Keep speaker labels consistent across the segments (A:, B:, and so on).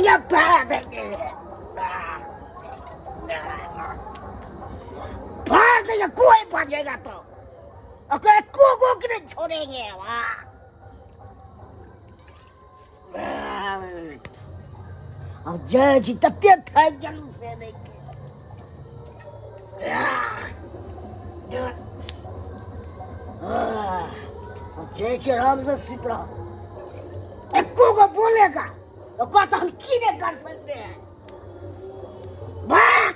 A: ये फाड़ देंगे, फाड़ देंगे, कोई बचेगा तो अगर को के नहीं छोड़ेंगे वहाँ। अब जय जी तत्ते थे जलू से नहीं अब जय श्री राम से सीता एक्को को बोलेगा तो कहता हम कीने कर सकते हैं। भाग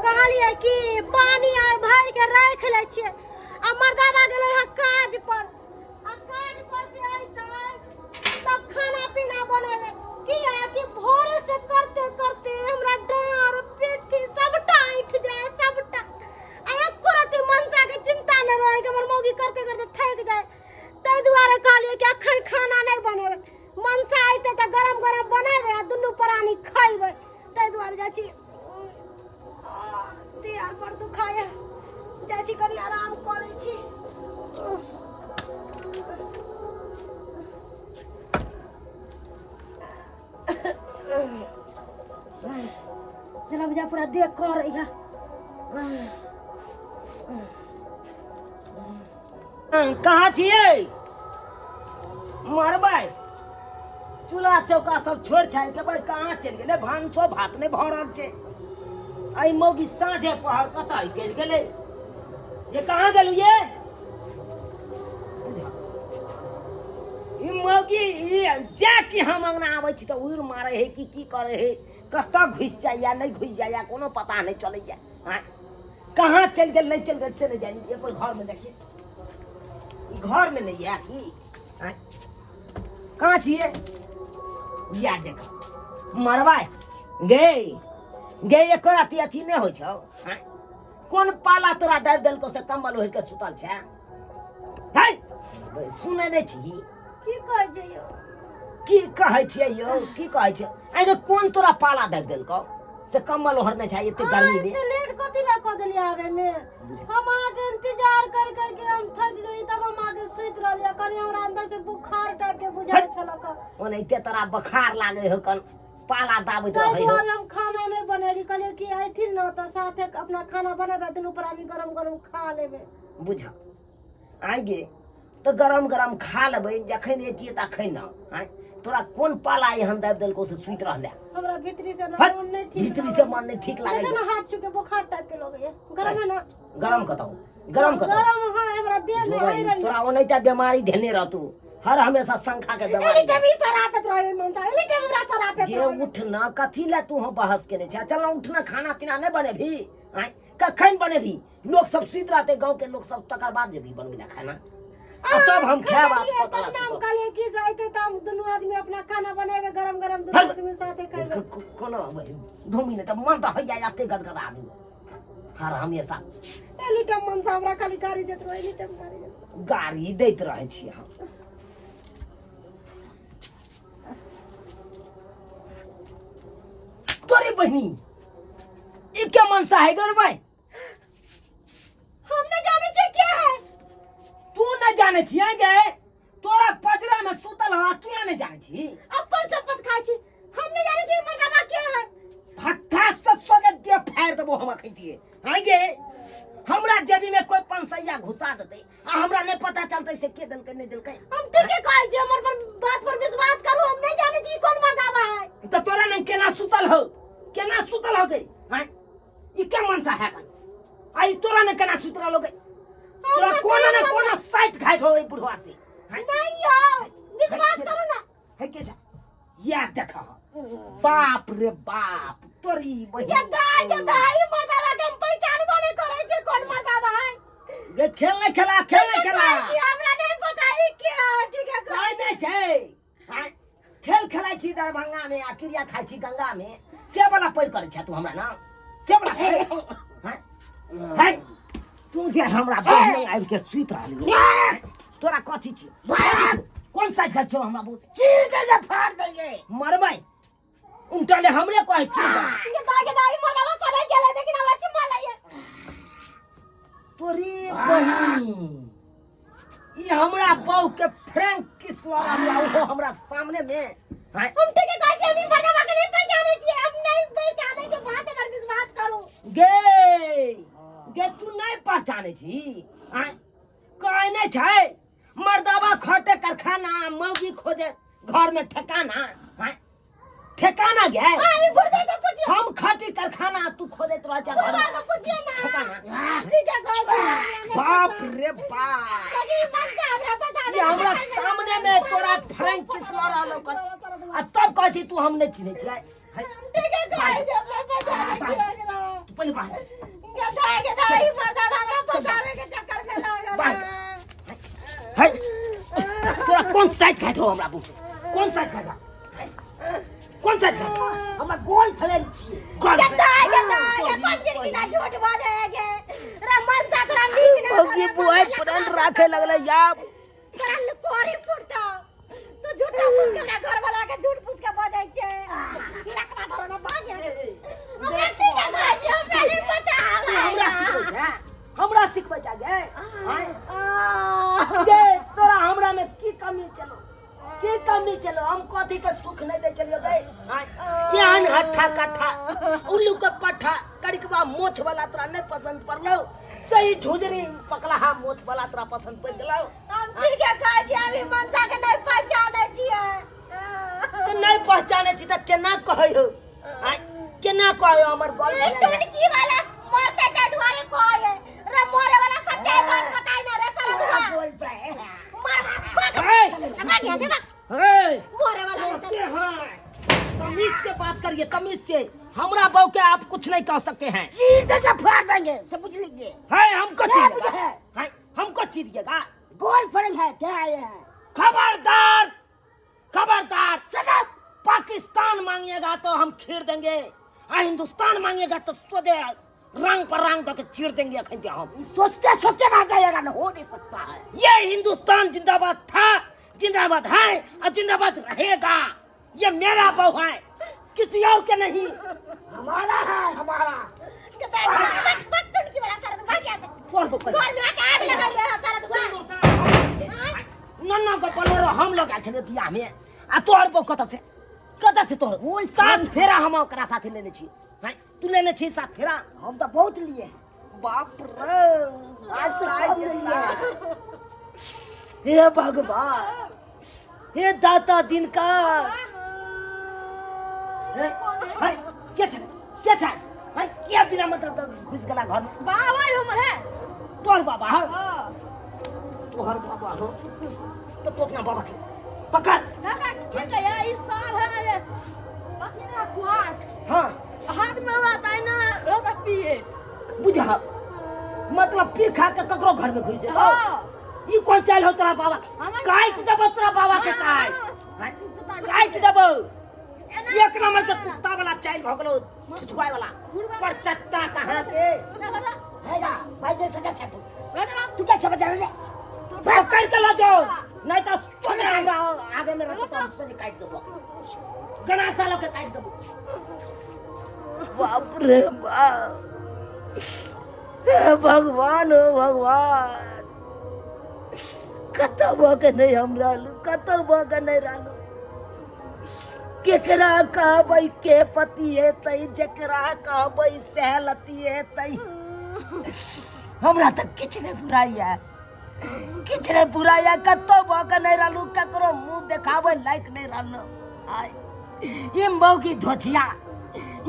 B: कहलिए कि पानी आय भर के रख ले छिए आ मर्दावा गेलै ह काज पर आ काज पर से आइतै तब खाना पीना बनेबे किया कि भोर से करते करते हमरा डार पेट सबटा उठ जाए सबटा आ एको रति मनसा के चिंता न रहे कि हमर मौगी करते करते थक जाए तै दुआरे कहलिए कि अखन खाना नहीं बनेबे मनसा आइते त गरम गरम बनेबे आ दुनू प्राणी खाइबे तै दुआरे जाइ छी यार पर तू खाया चाची करी आराम करे छी जरा बुझा पूरा देख कर रही
A: कहाँ छिए मरबै चूल्हा चौका सब छोड़ छाड़ के भाई कहाँ चल गेले भानसो भात नहीं भ रहल छे आई मौगी साँझे पहर कतई चल गेले ये कहाँ गेलू ये मौगी जा कि हम अंगना आबै छी त उड़ मारे है कि की करे है कत घुस जाय या नहीं घुस जाय या कोनो पता नहीं चले जाय। हां कहाँ चल गेल नहीं चल गेल से नहीं जानी ये कोई घर में देखिए घर में नहीं है कि हां कहाँ छिए या देख मरवा गई गे एको राति अथी नहीं होइ छौ। हां कोन पाला तोरा दाब देलको से कम्बल ओढ़ के सुतल छै है सुनै नहीं छी
B: की कहै छै यो
A: की कहै छियै यो की कहै छै आइ कोन तोरा पाला दाब देलको से कम्बल ओढ़ नहीं छै एते गर्मी में
B: इतने लेट कथि ला क देली आवे में हम आके इंतजार कर कर के हम थक गई तब हम आके सुत रहलिया कनी हमरा अंदर से बुखार टाइप के बुझाय छलक
A: ओनैते तोरा बुखार लागे हो कन पाला दाबैत
B: रहे
A: हो
B: हम खाना नहीं बनेली कहलिए कि आइथिन न त साथे अपना खाना बनेबे दुनू प्राणी गरम गरम खा लेबे
A: बुझ आइ गे तो गरम गरम खा लेबै जखन एतिए तखन न हां तोरा कोन पाला एहन दाब देलको से सुत रहले
B: हमरा भीतरी से मन नहीं ठीक
A: भीतरी से मन नहीं ठीक लागे
B: ना हाथ छू के बुखार टाइप के लगे गरम है ना
A: गरम कतौ गरम
B: हां हमरा देह में आई रही
A: तोरा ओनैता बीमारी धेने रहतू हर हमेशा शंखा के बीमारी
B: एली तभी सरापत रहे मनता एली तभी हमरा सरापत
A: ये उठ ना कथी ला तू हो बहस केने छ चल उठ ना खाना पीना नहीं बने भी आय कखन बने भी लोग सब सुत रहते गांव के लोग सब तकर बाद जब भी बनबे खाना तब हम खाए बात पता
B: नाम काले की जाइते त हम दोनों आदमी अपना खाना बनाएबे गरम गरम दोनों आदमी साथे खाएबे
A: कोनो 2 मिनट मन त होया जाते गदगदा आदमी हर हमेशा
B: एली टम मन से हमरा खाली गाड़ी देत रहे एली टम
A: गाड़ी देत रहे छी हम तोरे बहनी ये क्या मनसा है गर भाई
B: हम न जाने छे क्या है
A: तू न जाने छी गए तोरा पजरा में सुतल ह तू न जाने छी
B: अपन शपथ खाइ छी हम न जाने छी मरदावा क्या है
A: फट्टा से सोगे दे फाड़ देबो हम खइतिए हां गे हमरा जेबी में कोई पंसैया घुसा देते आ हमरा नहीं पता चलते से के देलके नहीं देलके
B: हम ठीक है कहै छी हमर पर बात पर विश्वास करू हम नहीं जाने छी कौन मरदावा है
A: तो तोरा नहीं केना सुतल हो गई हां ई क्या मनसा है आई तोरा ने केना सुतल हो गई तोरा कोना न कोना साइट घाट हो ई बुढ़वा से
B: नहीं यार विश्वास करो ना
A: है के जा या देखा बाप रे बाप तोरी बहिन
B: के दाई मर्दावा के हम पहचानबो नहीं करे छे कोन मर्दावा है
A: गे खेल नहीं खेला
B: कि हमरा नहीं पता है क्या ठीक है
A: काय नहीं छै हां खेल खेलाइ छी दरभंगा में आ क्रिया खाइ छी गंगा में से वाला पैर करे छ तू हमरा ना से वाला हां हाय तू जे हमरा बहिन आबि के सुइत रहली तोरा कथी छी कौन सा घर छौ हमरा बोस चीर दे जे फाड़ देंगे मरबै उल्टाले हमरे कहै छी
B: के दाई मर्दावा करे गेले लेकिन हमरा की मालैया
A: तोरी बहिन ई हमरा बाऊ के फ्रैंक किस वाला लिया वो हमरा सामने में हां
B: हम ठीक है कहै छी हम मर्दावा के नहीं पहचाने छी हम नहीं पहचाने के बात पर विश्वास करो
A: गे तू नहीं पहचाने छी हां कहै नहीं छै मर्दावा खटे कारखाना मौगी खोजे घर में ठिकाना हां ठिकाना गे
B: आई बुढ़े तो पूछियो
A: हम खटी कारखाना तू खोदे तो राजा घर
B: बुढ़ा तो पूछियो ना
A: ठिकाना
B: ठीक है कहै छी
A: बाप रे बाप
B: लगी मन से हमरा पता
A: ये हमरा सामने में तोरा फ्रैंक किस वाला लोग आ तब कहै छी तू हम नहीं चिन्है छी
B: ठीक है कहै छी हमरा पहचाने छी
A: तू पहले बात
B: के दाई मर्दावा हमरा पहचाने के चक्कर में लागल
A: है तोरा कौन साइड खाइ छौ हमरा पूछ कौन साइड खाइ छौ कौन साइड खाइ छौ हमरा गोल फ्लेम छी गोल
B: के दाई के कौन गिरगी ना झूठ बोले के रे मन सा तोरा नीक ना
A: ओगी बुआई फ्रेंड राखे लगले यार
B: कल कोरी पुरता तू झूठा बोल के हमरा घर वाला के झूठ पूछ के बजाय छे लकवा धरो ना भागे हमरा ठीक है ना जी हमरा नहीं पता
A: हमरा सिखबै जा गे गे तोरा हमरा में की कमी चलो हम कथी के सुख नहीं दे चलियो गे यान हट्ठा कट्ठा उल्लू के पट्ठा कड़कवा मोछ वाला तोरा नहीं पसंद पड़लो सही झुजरी पकला मोछ वाला तोरा पसंद पड़ गेलो
B: हम फिर क्या कह जी अभी मनसा के नहीं पहचाने छिए
A: तो नहीं पहचाने छी त केना कहयो केना कहयो हमर गल
B: टुनकी वाला मरते के दुआरे कहए रे मोरे वाला सच्चाई बात बताई ना रे साला
A: बोल पे
B: मार मोरे वाला
A: तमीज से बात करिए तमीज से हमरा बहू के आप कुछ नहीं कह सकते हैं
B: चीर दे के फाड़ देंगे सब पूछ लीजिए
A: है हमको चीरिएगा है हमको चीरिएगा
B: गोल फड़ल है क्या है
A: खबरदार सनब पाकिस्तान मांगिएगा तो हम खीर देंगे हिंदुस्तान मांगिएगा तो सोदे रंग पर रंग देके चीर देंगे हम
B: सोचते सोचते रह जाएगा ना हो नहीं सकता है
A: ये हिंदुस्तान जिंदाबाद था जिंदाबाद है और जिंदाबाद रहेगा ये मेरा बहू है किसी और के नहीं
B: हमारा है हमारा
A: नन्ना को बोलेरो हम लोग आए थे बियाह में आ तोहर बहू कत से तोहर कोई साथ फेरा हम ओकरा साथे लेने छी हैं तू लेने छी साथ फेरा
B: हम तो बहुत लिए
A: बाप रे आज लिए हे भगवान हे दाता दिन का क्या था क्या बिना मतलब घुस गला घर में
B: बाबा हमर है
A: तोहर बाबा हो तोहर बाबा हो तो तू अपना बाबा के पकड़
B: ठीक है यार इस साल है ये बाकी ना कुआट
A: हाँ
B: हाथ में रहता है ना रोता पिए
A: बुझा मतलब पी खा के ककरो घर में घुस जाओ ई कोई चाल हो तोरा बाबा के काट देबो तोरा बाबा के काट देबो एक नंबर के कुत्ता वाला चाल भ गेलो छुछुआई वाला पर चट्टा कहां के हैगा भाई दे सका छटू तू क्या छप जा रे पकड़ के ला जाओ नहीं तो सोने हमरा आगे में रखो तो हम सोने काट देबो गना सालों के काट देबो बाप रे बाप भगवान हो भगवान कतबो के नहीं हम रहलू कतबो के नहीं रहलू केकरा कहबै के पति हेतै जकरा कहबै सहलती हेतै हमरा तक किछ नहीं बुराइया कतबो के नहीं रहलू ककरो मुंह देखाबै लायक नहीं रहलू आय ई मौकी धोथिया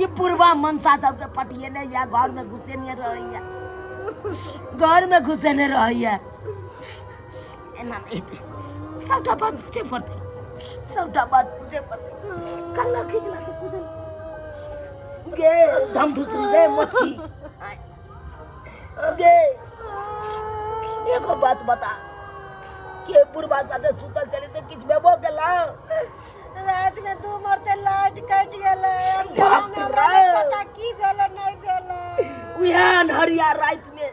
A: ई पूर्वा मनसा सब के पटिए नहीं या घर में घुसे नहीं रहैया घर में घुसे नहीं रहैया एना नहीं सबटा बात पूछे पड़ते कल्ला खिजला से पूछल गे धम धुसरी जाए मत की गे एगो बात बता के बुढ़बा साथे सुतल चली तो किछ बेबो गेला
B: रात में 2 मरते लाइट कट गेले
A: बाप
B: हम
A: रे।
B: हमरा नहीं पता की भेले नहीं भेले
A: उहन हरिया रात में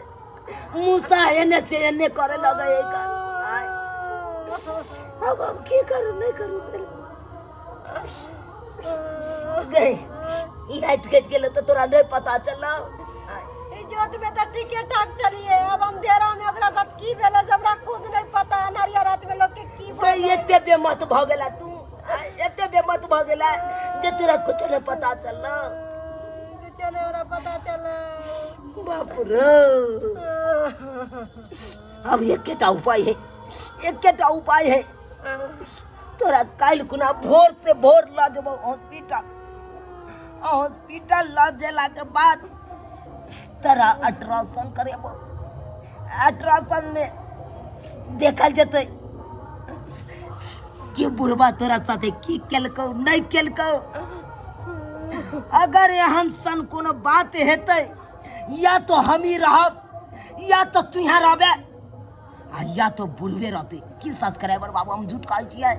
A: मूसा एने से एने करे लगे अब हम की करू नहीं करू से गए लाइट कट गेले तो तोरा नहीं पता चला
B: इज्जत में तो ठीके ठाक चलिए अब अंधेरा में ओकरा साथ की भेले जबरा खुद नहीं पता नरिया रात में लोग के की
A: बे एते बेमत भ गेला तू एते बेमत भ गेला जे तोरा कुछ नहीं पता चलला
B: चले ओरा पता चले
A: बाप रे अब एकेटा उपाय है तोरा काल कुना भोर से भोर ला जब हॉस्पिटल ला जेला के बाद तेरा अल्ट्रासाउंड करेबो अल्ट्रासाउंड में देखल जते कि बुढ़बा तोरा साथे की केलको नहीं केलको अगर एहन सन कोनो बात हेतै या तो हम ही रहब या तो तू यहाँ रहबे या तो बुढ़बे रहते की सब्सक्राइबर बाबू हम झूठ कहै छियै